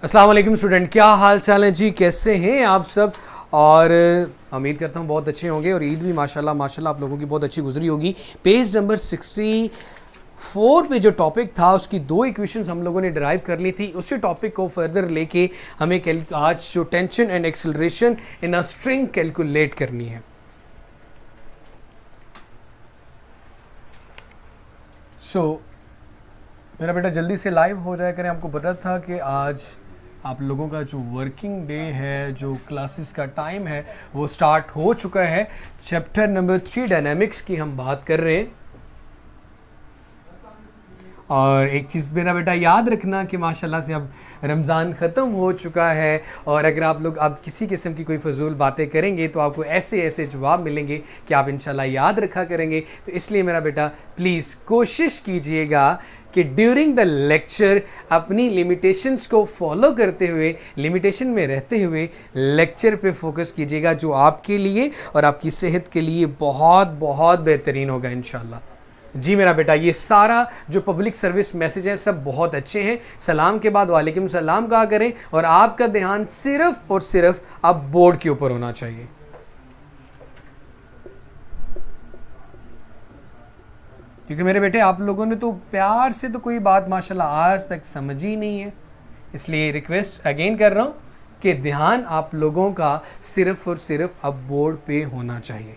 अस्सलाम वालेकुम स्टूडेंट, क्या हाल चाल है जी, कैसे हैं आप सब। और उम्मीद करता हूँ बहुत अच्छे होंगे और ईद भी माशाल्लाह माशाल्लाह आप लोगों की बहुत अच्छी गुजरी होगी। पेज नंबर 64 पे जो टॉपिक था उसकी दो इक्वेशंस हम लोगों ने डिराइव कर ली थी। उसी टॉपिक को फर्दर लेके हमें आज जो tension and acceleration in a string calculate करनी है। मेरा बेटा जल्दी से लाइव हो जाया करें। आपको पता था कि आज आप लोगों का जो वर्किंग डे है, जो क्लासेस का टाइम है, वो स्टार्ट हो चुका है। चैप्टर नंबर 3 डायनामिक्स की हम बात कर रहे हैं। और एक चीज़ मेरा बेटा याद रखना कि माशाल्लाह से अब रमज़ान ख़त्म हो चुका है और अगर आप लोग अब किसी किस्म की कोई फजूल बातें करेंगे तो आपको ऐसे ऐसे जवाब मिलेंगे कि आप इंशाल्लाह याद रखा करेंगे। तो इसलिए मेरा बेटा प्लीज़ कोशिश कीजिएगा कि ड्यूरिंग द लेक्चर अपनी लिमिटेशंस को फॉलो करते हुए, लिमिटेशन में रहते हुए लेक्चर पे फोकस कीजिएगा, जो आपके लिए और आपकी सेहत के लिए बहुत बहुत बेहतरीन होगा इंशाल्लाह। जी मेरा बेटा, ये सारा जो पब्लिक सर्विस मैसेज है सब बहुत अच्छे हैं। सलाम के बाद वालेकुम सलाम कहा करें और आपका ध्यान सिर्फ और सिर्फ अब बोर्ड के ऊपर होना चाहिए। क्योंकि मेरे बेटे आप लोगों ने तो प्यार से तो कोई बात माशाल्लाह आज तक समझी नहीं है, इसलिए रिक्वेस्ट अगेन कर रहा हूं कि ध्यान आप लोगों का सिर्फ और सिर्फ अब बोर्ड पे होना चाहिए।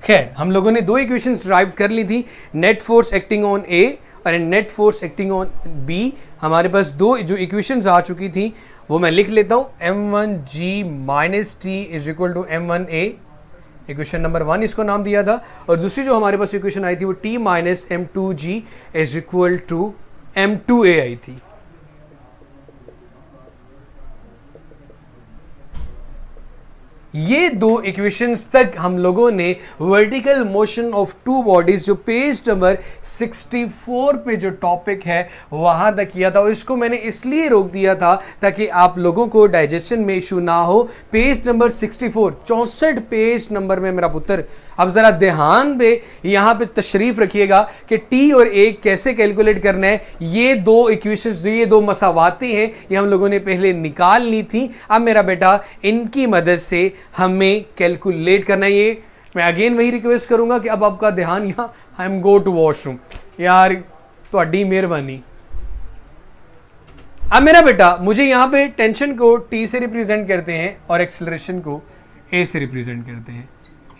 खैर, हम लोगों ने दो इक्वेशंस ड्राइव कर ली थी, net force acting on a और net force acting on b. हमारे पास दो जो इक्वेशंस आ चुकी थी वो मैं लिख लेता हूं। m1g minus t is equal to m1a, equation number 1 इसको नाम दिया था। और दूसरी जो हमारे पास इक्वेशन आई थी वो t minus m2g is equal to m2a आई थी। ये दो इक्वेशंस तक हम लोगों ने vertical motion of two bodies जो पेज नंबर 64 पे जो टॉपिक है वहां तक किया था। और इसको मैंने इसलिए रोक दिया था ताकि आप लोगों को डाइजेशन में इशू ना हो। पेज नंबर 64 पेज नंबर में मेरा पुत्र अब जरा ध्यान दे, यहां पे तशरीफ रखिएगा कि टी और ए कैसे कैलकुलेट करना है। ये दो इक्वेशंस, ये दो मसावाती हैं, ये हम लोगों ने पहले निकाल ली थी। अब मेरा बेटा इनकी मदद से हमें कैलकुलेट करना है। ये मैं अगेन वही रिक्वेस्ट करूंगा कि अब आपका ध्यान यहाँ, I am go to washroom यार, थोड़ी मेहरबानी। अब मेरा बेटा मुझे यहाँ पे टेंशन को टी से रिप्रेजेंट करते हैं और एक्सेलरेशन को ए से रिप्रेजेंट करते हैं।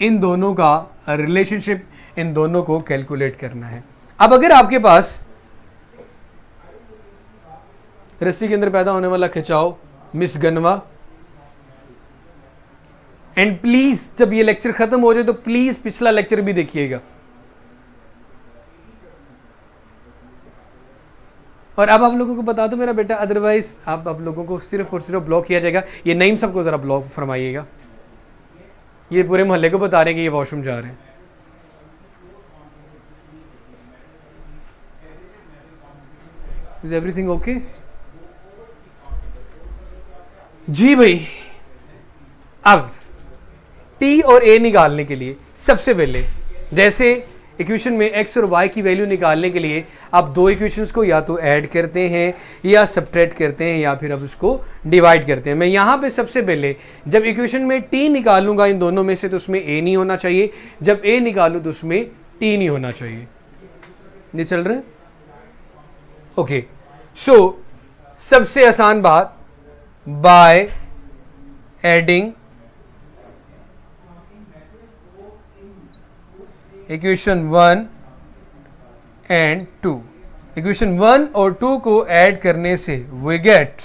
इन दोनों का रिलेशनशिप, इन दोनों को कैलकुलेट करना है। अब अगर आपके पास रस्सी के अंदर पैदा होने वाला खिंचाव मिस गनवा, एंड प्लीज जब ये लेक्चर खत्म हो जाए तो प्लीज पिछला लेक्चर भी देखिएगा। और अब आप लोगों को बता दो मेरा बेटा, अदरवाइज आप लोगों को सिर्फ और सिर्फ ब्लॉक किया जाएगा। ये नईम सबको जरा ब्लॉक फरमाइएगा, ये पूरे मोहल्ले को बता रहे हैं कि ये वॉशरूम जा रहे हैं। Is everything okay? जी भाई, अब टी और ए निकालने के लिए सबसे पहले जैसे इक्वेशन में एक्स और वाई की वैल्यू निकालने के लिए आप दो इक्वेशंस को या तो ऐड करते हैं या सब्ट्रैक्ट करते हैं या फिर अब उसको डिवाइड करते हैं। मैं यहाँ पे सबसे पहले जब इक्वेशन में टी निकालूंगा इन दोनों में से तो उसमें ए नहीं होना चाहिए, जब ए निकालूं तो उसमें टी नहीं होना चाहिए। ये चल रहा है? ओके, सो सबसे आसान बात, by adding equation 1 and 2, equation 1 और 2 को ऐड करने से वी गेट,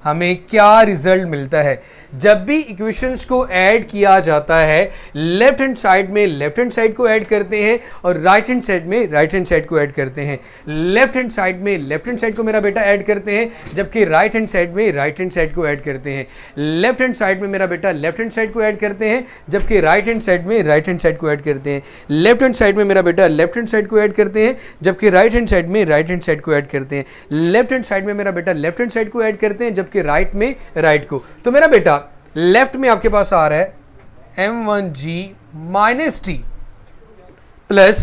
हमें क्या रिजल्ट मिलता है। जब भी इक्वेशंस को ऐड किया जाता है लेफ्ट हैंड साइड में लेफ्ट हैंड साइड को ऐड करते हैं और राइट हैंड साइड में राइट हैंड साइड को ऐड करते हैं। लेफ्ट हैंड साइड में लेफ्ट हैंड साइड को मेरा बेटा ऐड करते हैं, जबकि राइट हैंड साइड में राइट हैंड साइड को ऐड करते हैं। लेफ्ट हैंड साइड में मेरा बेटा लेफ्ट हैंड साइड को ऐड करते हैं, जबकि राइट हैंड साइड में राइट हैंड साइड को ऐड करते हैं। लेफ्ट हैंड साइड में मेरा बेटा लेफ्ट हैंड साइड को ऐड करते हैं, जबकि राइट हैंड साइड में राइट हैंड साइड को ऐड करते हैं। लेफ्ट हैंड साइड में मेरा बेटा लेफ्ट हैंड साइड को ऐड करते हैं, जबकि राइट में राइट को। तो मेरा बेटा लेफ्ट में आपके पास आ रहा है m1g minus t plus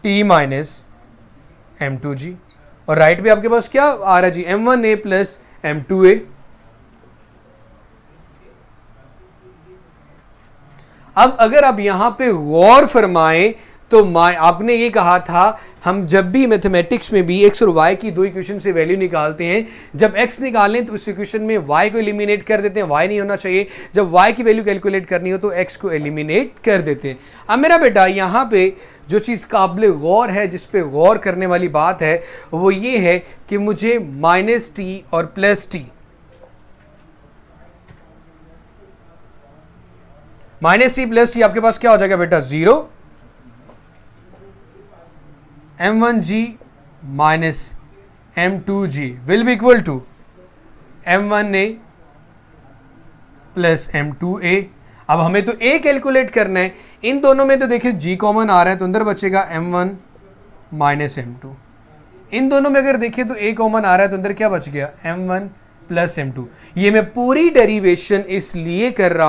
T minus m2g, और राइट पे आपके पास क्या आ रहा है जी, m1a प्लस m2a। अब अगर आप यहां पे गौर फरमाएं तो आपने ये कहा था हम जब भी मैथमेटिक्स में भी x और y की दो इक्वेशन से वैल्यू निकालते हैं, जब x निकालें तो उस इक्वेशन में y को एलिमिनेट कर देते हैं, y नहीं होना चाहिए। जब y की वैल्यू कैलकुलेट करनी हो तो x को एलिमिनेट कर देते हैं। अब मेरा बेटा यहां पे जो चीज़ काबिल गौर है, जिस पे गौर करने वाली बात है, वो ये है कि मुझे -t और +t, -t +t आपके पास क्या हो जाएगा बेटा, 0, m1g minus m2g will be equal to m1a plus m2a। अब हमें तो a कैलकुलेट करना है, इन दोनों में तो देखिए g कॉमन आ रहा है तो अंदर बचेगा m1 माइनस m2। इन दोनों में अगर देखिए तो a कॉमन आ रहा है तो अंदर क्या बच गया, m1 प्लस m2। ये मैं पूरी डेरिवेशन इसलिए कर रहा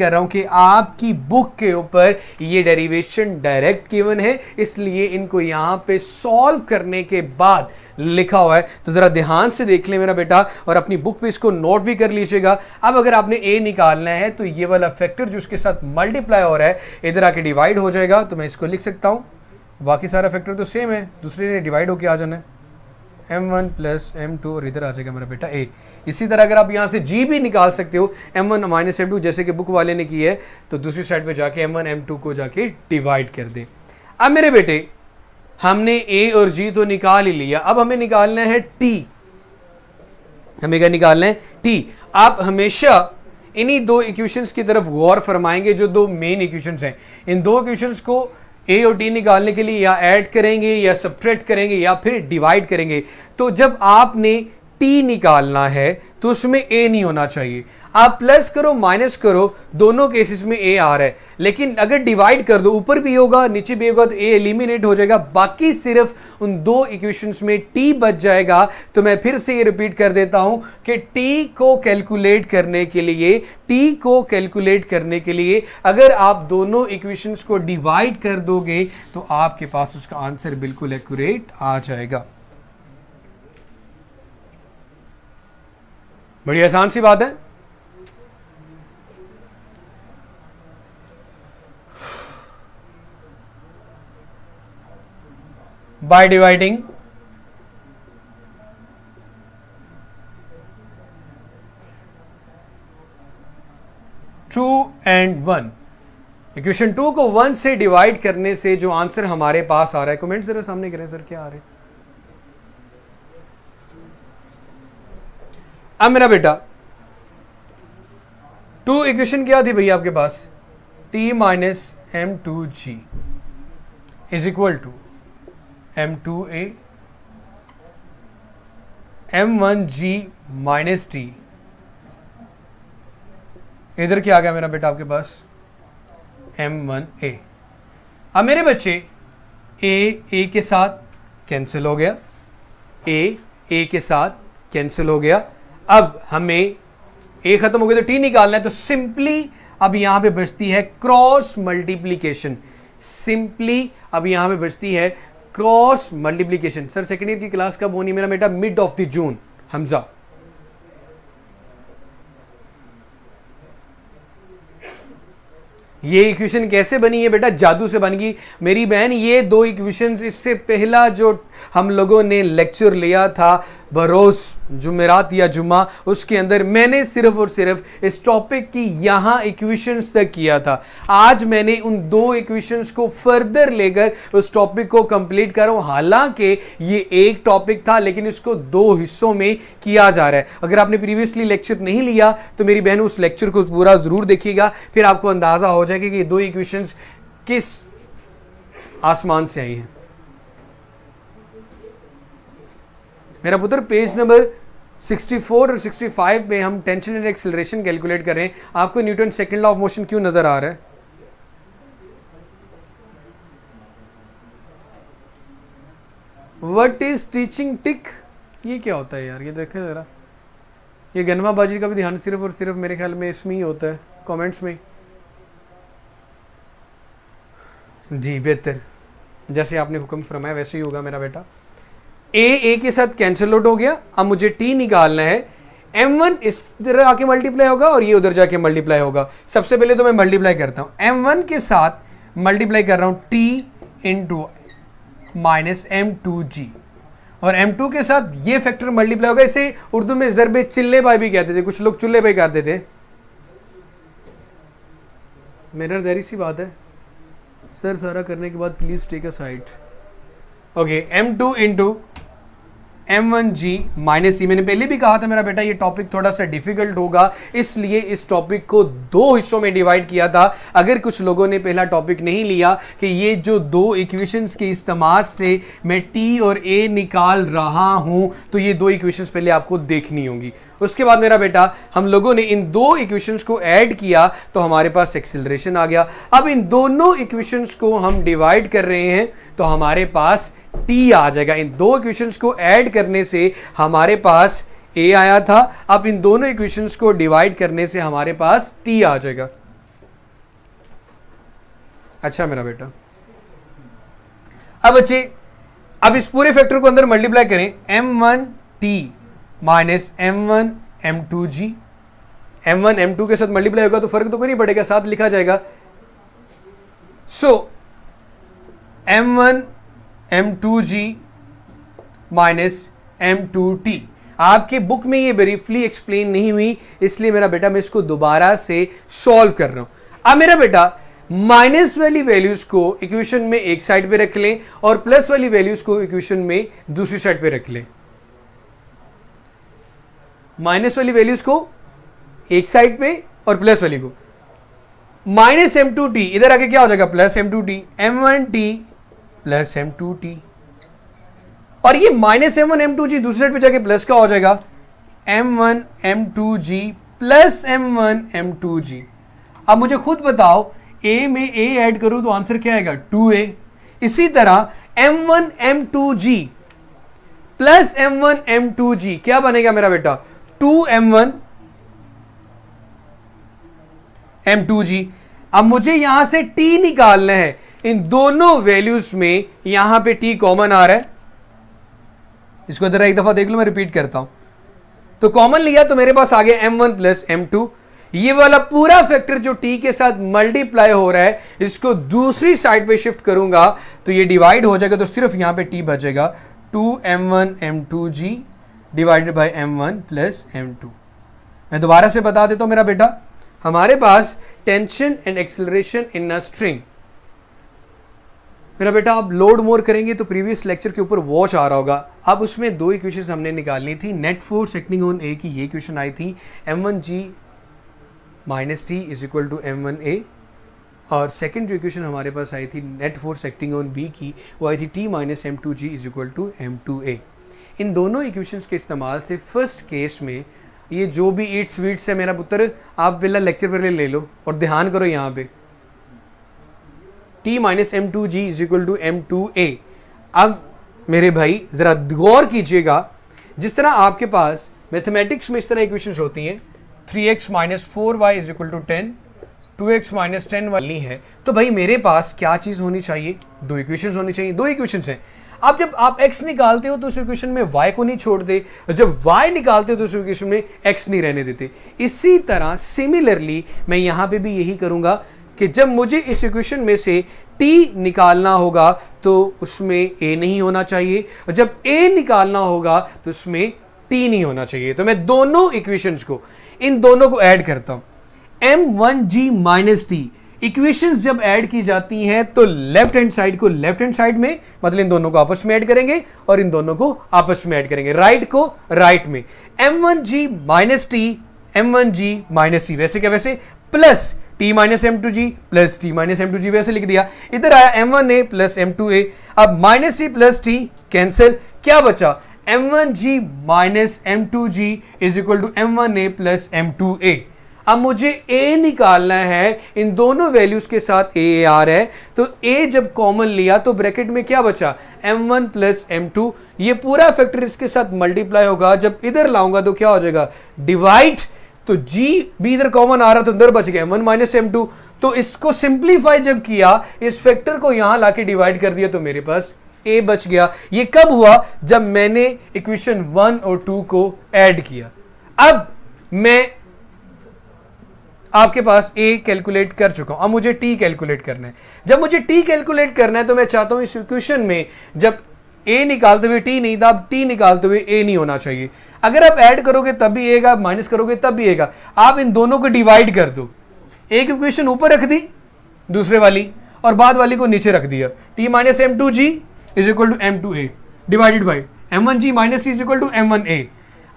हूं, कि आपकी बुक के ऊपर ये डेरिवेशन डायरेक्ट गिवन है, इसलिए इनको यहां पे सॉल्व करने के बाद लिखा हुआ है। तो जरा ध्यान से देख ले मेरा बेटा, और अपनी बुक पे इसको नोट भी कर लीजिएगा। अब अगर आपने a निकालना है तो ये वाला फैक्टर जो उसके साथ मल्टीप्लाई हो रहा है इधर आके डिवाइड हो जाएगा, तो मैं इसको लिख सकता हूं। बाकी सारा फैक्टर तो सेम है, दूसरे ने डिवाइड होके आ जाना है, m1 प्लस m2, और इधर आ जाएगा मेरा बेटा a। इसी तरह अगर आप यहाँ से g भी निकाल सकते हो, m1 माइनस m2, जैसे कि बुक वाले ने की है, तो दूसरी साइड पे जाके m1 m2 को जाके डिवाइड कर दे। अब मेरे बेटे हमने a और g तो निकाल ही लिया, अब हमें निकालना है t। हमें क्या निकालना है, t। आप हमेशा इन्हीं दो इक्वेशंस की तरफ गौर फरमाएंगे जो दो मेन इक्वेशंस हैं। इन दो इक्वेशंस को a और t निकालने के लिए या ऐड करेंगे या सब्ट्रैक्ट करेंगे या फिर डिवाइड करेंगे। तो जब आपने t निकालना है तो उसमें a नहीं होना चाहिए। आप प्लस करो माइनस करो, दोनों केसेस में a आ रहा है, लेकिन अगर डिवाइड कर दो, ऊपर भी होगा नीचे भी होगा, तो a एलिमिनेट हो जाएगा, बाकी सिर्फ उन दो इक्वेशंस में t बच जाएगा। तो मैं फिर से ये रिपीट कर देता हूं कि t को कैलकुलेट करने के लिए अगर आप दोनों इक्वेशंस को डिवाइड कर दोगे तो आपके पास उसका आंसर बिल्कुल एक्यूरेट आ जाएगा। बड़ी आसान सी बात है। By dividing 2 and 1, इक्वेशन 2 को 1 से डिवाइड करने से जो आंसर हमारे पास आ रहा है, कमेंट जरा सामने करें सर क्या आ रहा है। अब मेरा बेटा 2 इक्वेशन क्या थी भैया आपके पास, t minus m2g is equal to m2a m1g minus t। इधर क्या आ गया मेरा बेटा आपके पास, m1a। अब मेरे बच्चे a के साथ कैंसिल हो गया, a के साथ कैंसिल हो गया। अब हमें a खत्म हो गया तो t निकालना है, तो सिंपली अब यहां पे बचती है cross multiplication. Cross multiplication. Sir second year की क्लास कब होनी मेरा बेटा, mid of the June. Hamza ये इक्वेशन कैसे बनी है बेटा, जादू से बन गई मेरी बहन। ये दो इक्वेशंस, इससे पहला जो हम लोगों ने लेक्चर लिया था बरोज जुमेरात या जुमा, उसके अंदर मैंने सिर्फ और सिर्फ इस टॉपिक की यहां इक्वेशंस तक किया था। आज मैंने उन दो इक्वेशंस को फर्दर लेकर उस टॉपिक को कंप्लीट कर रहा हूं। हालांकि ये एक टॉपिक था लेकिन इसको दो हिस्सों में किया जा रहा है। अगर आपने प्रीवियसली लेक्चर नहीं लिया तो मेरी बहन उस लेक्चर को पूरा जरूर देखिएगा, फिर आपको अंदाजा हो जाएगा कि ये दो इक्वेशंस किस आसमान से आई हैं। मेरा पुत्र पेज नंबर 64 और 65 में हम टेंशन एंड एक्सेलरेशन कैलकुलेट कर रहे हैं। आपको Newton second law of motion क्यों नजर आ रहा है? व्हाट इज टीचिंग टिक, ये क्या होता है यार, ये देखें जरा। ये गनवाबाजी का भी ध्यान सिर्फ और सिर्फ मेरे ख्याल में इसमें ही होता है, कमेंट्स में। जी बेहतर। जैसे आपने हुक्म फरमाया वैसे ही होगा मेरा बेटा। ए के साथ कैंसिल आउट हो गया, अब मुझे टी निकालना है। m1 इस तरह आके मल्टीप्लाई होगा और ये उधर जाके मल्टीप्लाई होगा। सबसे पहले तो मैं मल्टीप्लाई करता हूं, m1 के साथ मल्टीप्लाई कर रहा हूं t इंटू माइनस m2g, और m2 के साथ ये फैक्टर मल्टीप्लाई होगा। इसे उर्दू में ज़रबे चिल्ले पाई भी कहते थे, कुछ लोग चुल्ले पाई कहते थे। मेरा जहरी सी बात है सर, सारा करने के बाद please take a side. Okay, m2 into m1g minus E. मैंने पहले भी कहा था मेरा बेटा ये टॉपिक थोड़ा सा डिफिकल्ट होगा, इसलिए इस टॉपिक को दो हिस्सों में डिवाइड किया था। अगर कुछ लोगों ने पहला टॉपिक नहीं लिया कि ये जो दो इक्वेशंस के इस्तेमाल से मैं t और a निकाल रहा हूं, तो ये दो इक्वेशंस पहले आपको देखनी होंगी। उसके बाद मेरा बेटा हम लोगों ने इन दो इक्वेशंस को ऐड किया तो हमारे पास एक्सेलरेशन आ गया। अब इन दोनों इक्वेशंस को हम डिवाइड कर रहे हैं तो हमारे पास t आ जाएगा। इन दो इक्वेशंस को ऐड करने से हमारे पास a आया था, अब इन दोनों इक्वेशंस को डिवाइड करने से हमारे पास t आ जाएगा। अच्छा मेरा बेटा, अब बच्चे अब इस पूरे फैक्टर को अंदर मल्टीप्लाई करें, m1t minus m1 m2g। m1 m2 के साथ मल्टीप्लाई होगा तो फर्क तो कोई नहीं पड़ेगा, साथ लिखा जाएगा। सो m1 m2g माइनस m2t। आपके बुक में ये ब्रीफली एक्सप्लेन नहीं हुई, इसलिए मेरा बेटा मैं इसको दोबारा से सॉल्व कर रहा हूं। अब मेरा बेटा माइनस वाली वैल्यूज को इक्वेशन में एक साइड पे रख लें और प्लस वाली वैल्यूज को इक्वेशन में दूसरी साइड पे रख लें। माइनस वाली वैल्यूज को एक साइड पे और प्लस वाली को, माइनस m2t इधर आके क्या हो जाएगा, plus m2t, m1t plus m2t, और ये माइनस m1 m2g दूसरी साइड पे जाके प्लस का हो जाएगा m1 m2g plus m1 m2g। अब मुझे खुद बताओ a में a ऐड करूं तो आंसर क्या आएगा, 2a। इसी तरह m1 m2g plus m1 m2g क्या बनेगा मेरा बेटा, 2m1 m2g। अब मुझे यहां से t निकालना है, इन दोनों वैल्यूज में यहां पे t कॉमन आ रहा है। इसको जरा एक दफा देख लो, मैं रिपीट करता हूं। तो कॉमन लिया तो मेरे पास आ गया m1 प्लस m2। ये वाला पूरा फैक्टर जो t के साथ मल्टीप्लाई हो रहा है, इसको दूसरी साइड पे शिफ्ट करूंगा तो ये डिवाइड हो जाएगा, तो सिर्फ यहां पे t बचेगा, 2m1 m2g divided by m1 plus m2। मैं दोबारा से बता देता हूं मेरा बेटा, हमारे पास tension and acceleration in a string. मेरा बेटा आप लोड मोर करेंगे तो प्रीवियस लेक्चर के ऊपर वॉच आ रहा होगा। अब उसमें दो इक्वेशंस हमने निकालनी थी। Net force acting on a की ये इक्वेशन आई थी, m1g minus t is equal to m1a, और सेकेंड जो इक्वेशन हमारे पास आई थी net force acting on b की, वो आई थी t minus m2g is equal to m2a। इन दोनों इक्वेशंस के इस्तेमाल से फर्स्ट केस में ये जो भी ईट्स वीट्स है मेरा पुत्र, आप पहला लेक्चर पर ले लो और ध्यान करो यहाँ पे, t minus m2g is equal to m2a। अब मेरे भाई जरा गौर कीजिएगा, जिस तरह आपके पास मैथमेटिक्स में इस तरह इक्वेशंस होती हैं, 3x minus 4y is equal to 10, 2x minus 10 वाली है, तो भाई मेरे पास क्या चीज होनी चाहिए, दो इक्वेशंस होनी चाहिए। दो इक्वेशंस हैं। अब जब आप x निकालते हो तो उस इक्वेशन में y को नहीं छोड़ते, जब y निकालते हो तो उस इक्वेशन में x नहीं रहने देते। इसी तरह सिमिलरली मैं यहां पे भी यही करूंगा कि जब मुझे इस इक्वेशन में से t निकालना होगा तो उसमें a नहीं होना चाहिए, और जब a निकालना होगा तो उसमें t नहीं होना चाहिए। तो मैं दोनों इक्वेशंस को, इन दोनों को ऐड करता हूं। m1g माइनस टी इक्वेशंस जब ऐड की जाती हैं तो लेफ्ट हैंड साइड को लेफ्ट हैंड साइड में, मतलब इन दोनों को आपस में ऐड करेंगे और इन दोनों को आपस में ऐड करेंगे, राइट को राइट में। m1g minus T, m1g minus T, वैसे क्या वैसे, plus t minus m2g plus t minus m2g, वैसे लिख दिया। इधर आया m1a प्लस m2a, अब minus t plus t cancel, क्या बचा, m1g minus m2g is equal to m1a plus m2a। अब मुझे a निकालना है, इन दोनों वैल्यूज के साथ a आ रहा है, तो a जब कॉमन लिया तो ब्रैकेट में क्या बचा, m1 प्लस m2। ये पूरा फैक्टर इसके साथ मल्टीप्लाई होगा, जब इधर लाऊंगा तो क्या हो जाएगा, डिवाइड, तो जी भी इधर कॉमन आ रहा तो अंदर बच गया m1 माइनस m2। तो इसको सिंप्लीफाई जब किया, इस फैक्टर को यहां लाके डिवाइड कर दिया तो मेरे पास a बच गया। ये कब हुआ? जब मैंने इक्वेशन 1 और 2 को ऐड किया। अब मैं आपके पास a कैलकुलेट कर चुका हूं, अब मुझे t कैलकुलेट करना है। जब मुझे t कैलकुलेट करना है तो मैं चाहता हूं इस इक्वेशन में जब a निकालते हुए t नहीं था, अब t निकालते हुए a नहीं होना चाहिए। अगर आप ऐड करोगे तब भी आएगा, माइनस करोगे तब भी आएगा। आप इन दोनों को डिवाइड कर दो, एक इक्वेशन ऊपर रख दी दूसरे वाली और बाद वाली को नीचे रख दिया। t minus M two G is equal to M two A divided by M one G minus C is equal to M one A.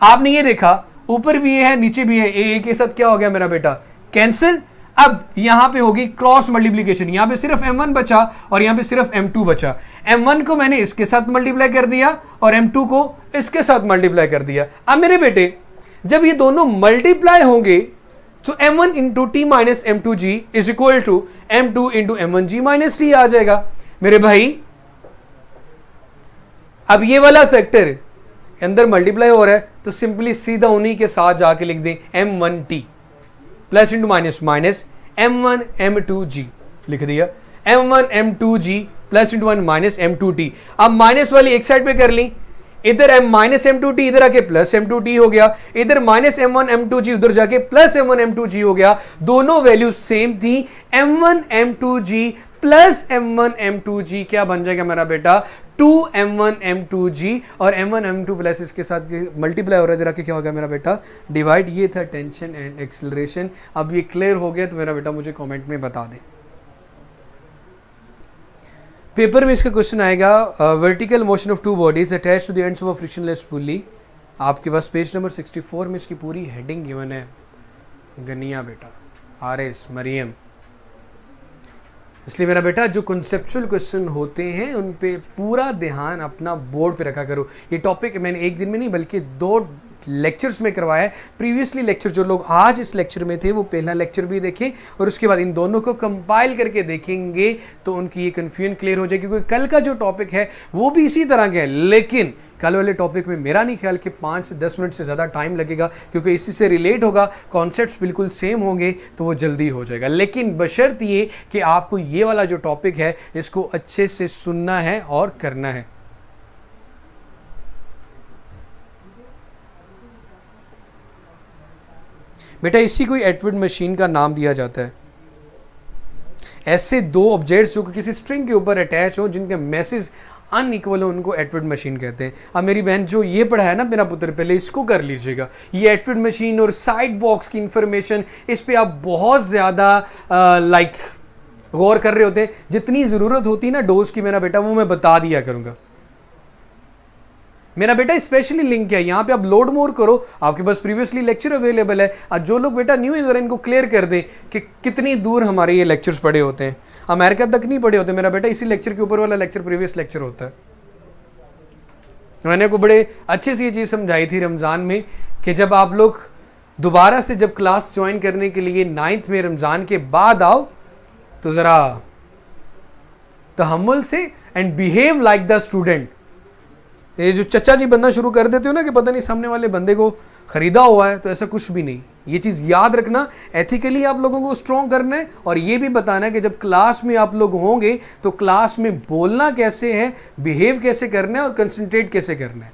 आपने ये देखा ऊपर भी ये है नीचे भी है, ए के साथ क्या हो गया मेरा बेटा? कैंसिल। अब यहां पे होगी क्रॉस मल्टीप्लीकेशन, यहां पे सिर्फ m1 बचा और यहां पे सिर्फ m2 बचा। m1 को मैंने इसके साथ मल्टीप्लाई कर दिया और m2 को इसके साथ मल्टीप्लाई कर दिया। अब मेरे बेटे जब ये दोनों मल्टीप्लाई होंगे तो m1 into T minus M two G is equal to m2 into m1 G minus T आ जाएगा मेरे भाई। अब ये वाला फैक्टर अंदर मल्टीप्लाई हो रहा है तो सिंपली सीधा उन्हीं के साथ जाके लिख दें m1t plus into minus minus m1 m2g लिख दिया। m1 m2g plus into 1 minus m2t। अब माइनस वाली एक साइड पे कर ली, इधर m माइनस m2t इधर आके प्लस m2t हो गया, इधर माइनस m1 m2g उधर जाके प्लस m1 m2g हो गया। दोनों वैल्यू सेम थी। m1 m2g plus m1 m2g क्या बन जाएगा मेरा बेटा? 2m1 m2g और m1 m2 प्लस इसके साथ मल्टीप्लाई हो रहा है इधर आके क्या होगा मेरा बेटा? डिवाइड। ये था टेंशन एंड एक्सेलरेशन। अब ये क्लियर हो गया तो मेरा बेटा मुझे कमेंट में बता दें। पेपर में इसका क्वेश्चन आएगा vertical motion of two bodies attach to the ends of a frictionless pulley. आपके पास पेज नंबर 64 में इसकी पूरी हेडिंग गिवन है। गनिया बेटा, आरएस, मरियम। इसलिए मेरा बेटा जो कॉन्सेप्चुअल क्वेश्चन होते हैं उन पे पूरा ध्यान अपना बोर्ड पे रखा करो। ये टॉपिक मैंने एक दिन में नहीं बल्कि 2 लेक्चर्स में करवाया है। प्रीवियसली लेक्चर जो लोग आज इस लेक्चर में थे वो पहला लेक्चर भी देखें और उसके बाद इन दोनों को कंपाइल करके देखेंगे तो उनकी ये कन्फ्यूजन क्लियर हो जाएगी। क्योंकि कल का जो टॉपिक है वो भी इसी तरह का है, लेकिन कल वाले टॉपिक में मेरा नहीं ख्याल कि 5 से 10 मिनट से ज़्यादा टाइम लगेगा क्योंकि इसी से रिलेट होगा, कॉन्सेप्ट्स बिल्कुल सेम होंगे तो वो जल्दी हो जाएगा। लेकिन बशर्त ये कि आपको ये वाला जो टॉपिक है इसको अच्छे से सुनना है और करना है। बेटा इसी को एटवुड मशीन का नाम दिया जाता है। ऐसे 2 ऑब्जेक्ट्स जो किसी स्ट्रिंग के ऊपर अटैच हो जिनके मैसेज अनइक्वल हो उनको एटवुड मशीन कहते हैं। अब मेरी बहन जो ये पढ़ा है ना मेरा पुत्र, पहले इसको कर लीजिएगा। ये एटवुड मशीन और साइड बॉक्स की इंफॉर्मेशन इस पे आप बहुत ज़्यादा गौर कर रहे होते हैं। जितनी ज़रूरत होती है ना डोज की मेरा बेटा वो मैं बता दिया करूँगा। मेरा बेटा स्पेशली लिंक है, यहाँ पे आप लोड मोर करो, आपके पास प्रीवियसली लेक्चर अवेलेबल है। और जो लोग बेटा न्यू है इनको क्लियर कर दें कि कितनी दूर हमारे ये लेक्चर्स पड़े होते हैं। अमेरिका तक नहीं पड़े होते मेरा बेटा, इसी लेक्चर के ऊपर वाला लेक्चर प्रीवियस लेक्चर होता है। मैंने को बड़े अच्छे से ये चीज़ समझाई थी रमज़ान में कि जब आप लोग दोबारा से जब क्लास ज्वाइन करने के लिए 9th में रमज़ान के बाद आओ तो ज़रा तहम्मुल से and behave like the student. ये जो चचा जी बनना शुरू कर देते हो ना कि पता नहीं सामने वाले बंदे को खरीदा हुआ है, तो ऐसा कुछ भी नहीं। ये चीज़ याद रखना, एथिकली आप लोगों को स्ट्रॉन्ग करना है और ये भी बताना है कि जब क्लास में आप लोग होंगे तो क्लास में बोलना कैसे है, बिहेव कैसे करना है और कंसंट्रेट कैसे करना है।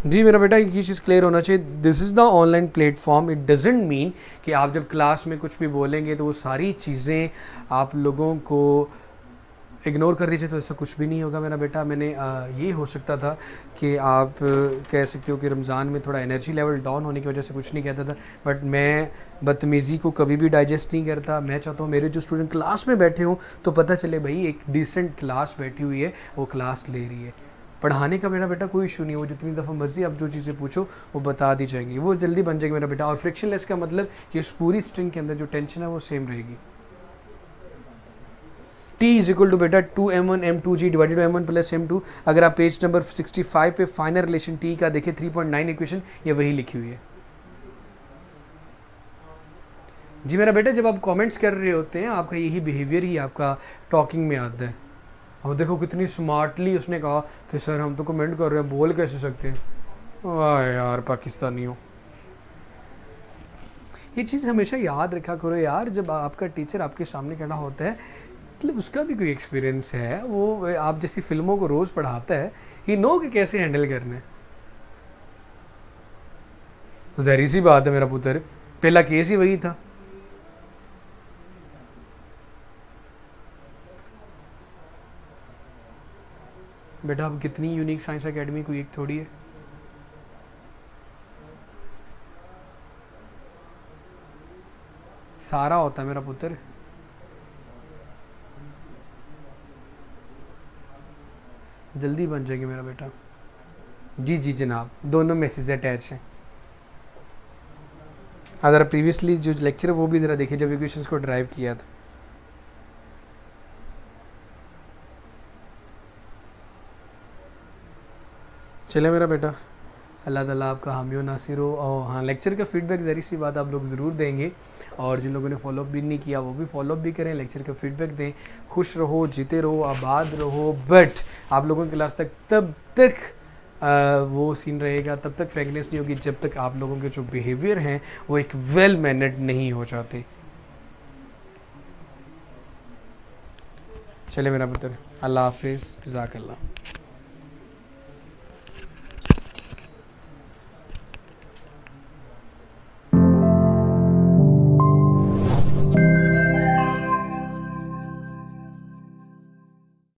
जी मेरा बेटा ये चीज़ क्लियर होना चाहिए। This is the online platform. It doesn't mean कि आप जब क्लास में कुछ भी बोलेंगे तो वो सारी चीज़ें आप लोगों को इग्नोर कर दीजिए, तो ऐसा कुछ भी नहीं होगा मेरा बेटा। मैंने ये हो सकता था कि आप कह सकते हो कि रमज़ान में थोड़ा एनर्जी लेवल डाउन होने की वजह से कुछ नहीं कहता था, बट मैं बदतमीज़ी को कभी भी डाइजेस्ट नहीं करता। मैं चाहता हूँ मेरे जो स्टूडेंट क्लास में बैठे हों तो पता चले भाई एक डिसेंट क्लास बैठी हुई है, वो क्लास ले रही है। पढ़ाने का मेरा बेटा कोई इशू नहीं है, वो जितनी दफ़ा मर्जी आप जो चीज़ें पूछो वो बता दी जाएंगी, वो जल्दी बन जाएगी मेरा बेटा। और फ्रिक्शनलेस का मतलब कि उस पूरी स्ट्रिंग के अंदर जो टेंशन है वो सेम रहेगी। T इज इक्वल टू बेटा 2m1 m2g divided by m1 plus m2। अगर आप पेज नंबर 65 पे फाइनल रिलेशन T का देखें 3.9 इक्वेशन, ये वही लिखी हुई है। जी मेरा बेटा जब आप कमेंट्स कर रहे होते हैं आपका यही बिहेवियर ही आपका टॉकिंग में आता है। अब देखो कितनी स्मार्टली उसने कहा कि सर हम तो कमेंट कर रहे हैं, बोल कैसे सकते हैं। वाह यार पाकिस्तानियों, ये चीज़ हमेशा याद रखा करो यार, जब आपका टीचर आपके सामने खड़ा होता है मतलब उसका भी कोई एक्सपीरियंस है, वो आप जैसी फिल्मों को रोज़ पढ़ाता है, ही नो कि कैसे हैंडल करना है। जहरी सी बात है मेरा पुत्र, पहला केस ही वही था। बेटा अब कितनी यूनिक साइंस एकेडमी कोई एक थोड़ी है। सारा होता है मेरा पुत्र। जल्दी बन जाएगी मेरा बेटा। जी जी जनाब, दोनों मैसेज अटैच हैं। ज़रा प्रीवियसली जो लेक्चर है वो भी ज़रा देखिए, जब इक्वेशंस को ड्राइव किया था। चले मेरा बेटा, अल्लाह ताला आपका हामी नासिर हो। और हाँ, लेक्चर का फीडबैक ज़री सी बात आप लोग ज़रूर देंगे, और जिन लोगों ने फॉलोअप भी नहीं किया वो भी फॉलोअप भी करें, लेक्चर का फीडबैक दें। खुश रहो, जीते रहो, आबाद रहो, बट आप लोगों की क्लास तक तब तक वो सीन रहेगा, तब तक फ्रेगनेंस नहीं होगी जब तक आप लोगों के जो बिहेवियर हैं वो एक वेल मैनर्ड नहीं हो जाते। चले मेरा पुत्र, अल्लाह हाफिज़, जज़ाकल्लाह।